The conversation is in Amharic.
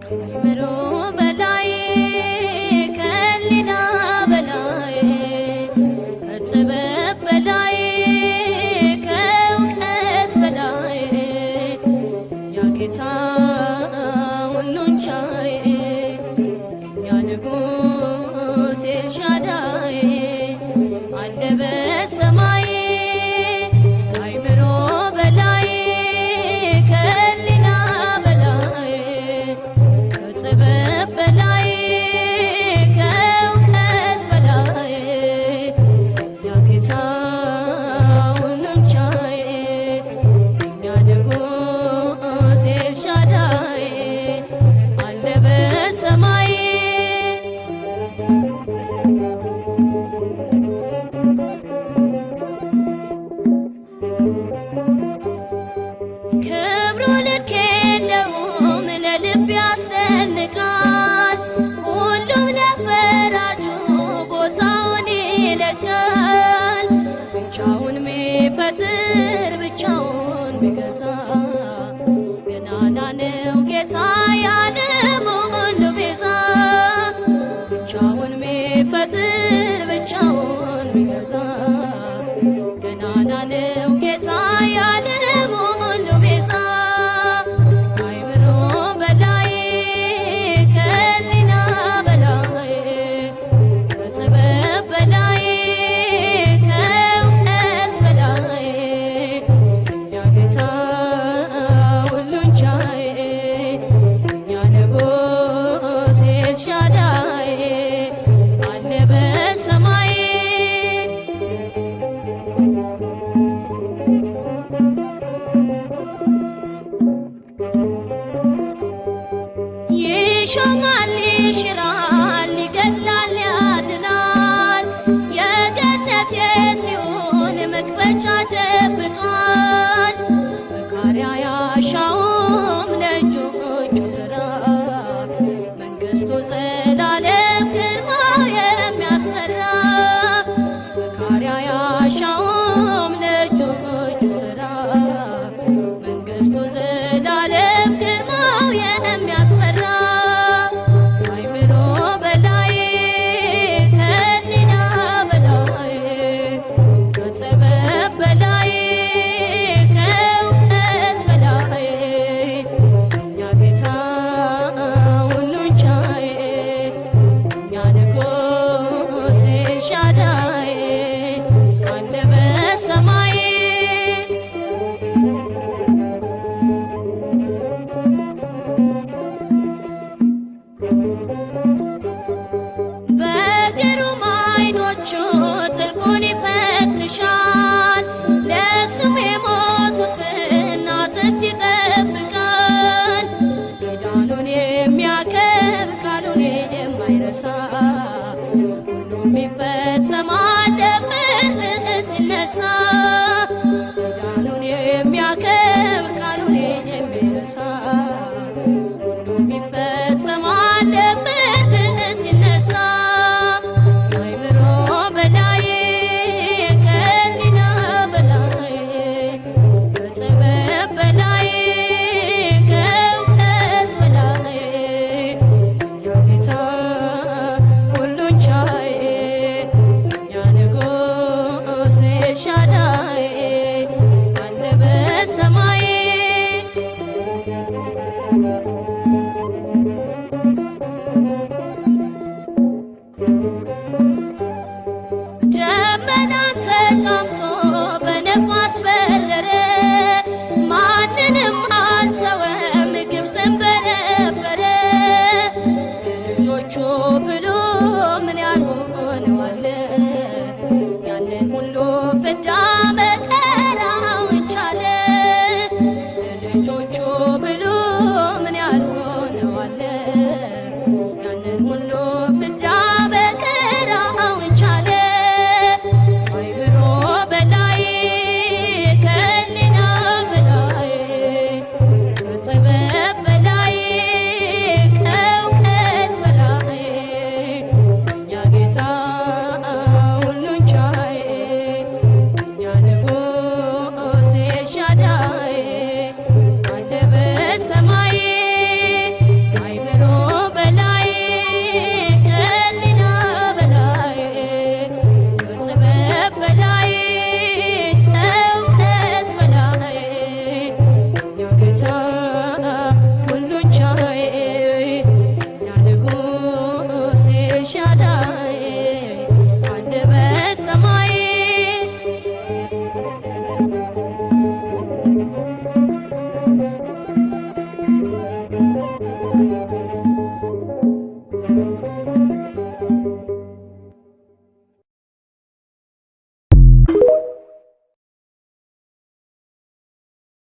ከአእምሮ በላይ ከሕሊና በላይ ከጥበብ በላይ ከእውቀት በላይ እኛ ጌታ ሁሉን ቻይ እኛ ንጉሥ ኤልሻዳይ አለ በሰማይ ከአእምሮ በላይ ከሕሊና በላይ ከጥበብ በላይ ከእውቀት በላይ እኛ ጌታ ሁሉን ቻይ እኛ ንጉሥ ኤልሻዳይ አለ በሰማይ ክብሩ ልክ የለውም ለልብ ያስደንቃል ሁሉም ለፈራጁ ቦታውን ይለቃል ብቻውን ሚፈጥር ብቻውን ሚገዛ ገናና ነው ጌታ የዓለም ሁሉ ቤዛ ብቻውን ሚፈጥር ብቻውን ሚገዛ ገናና ነው ጌታ የዓለም ሁሉ ቤዛ ከአእምሮ በላይ ከሕሊና በላይ ከጥበብ በላይ ከእውቀት በላይ እኛ ጌታ ሁሉን ቻይ እኛ ንጉሥ ኤልሻዳይ አለ በሰማይ ይሾማል ይሽራል ይገድላል ያድናል የገነት የሲኦል መክፈቻ ጨብጧል መካሪ አያሻውም ለእጆቹ ሥራ መንግሥቱ ዘላለም ግርማው የሚያስፈራ መካሪ አያሻውም ለእጆቹ ሥራ መንግሥቱ ዘላለም ግርማው የሚያስፈራ ከአእምሮ በላይ ከሕሊና በላይ ከጥበብ በላይ ከእውቀት በላይ እኛ ጌታ ሁሉን ቻይ እኛ ንጉሥ ኤልሻዳይ አለ በሰማይ በግሩም ዓይኖቹ ጥልቁን ይፈትሻል ለስሙ የሞቱትን አጥንት ይጠብቃል ኪዳኑን የሚያከብር ቃሉን የማይረሳ ሁሉም ይፈጸማል ለፍርድ ሲነሳ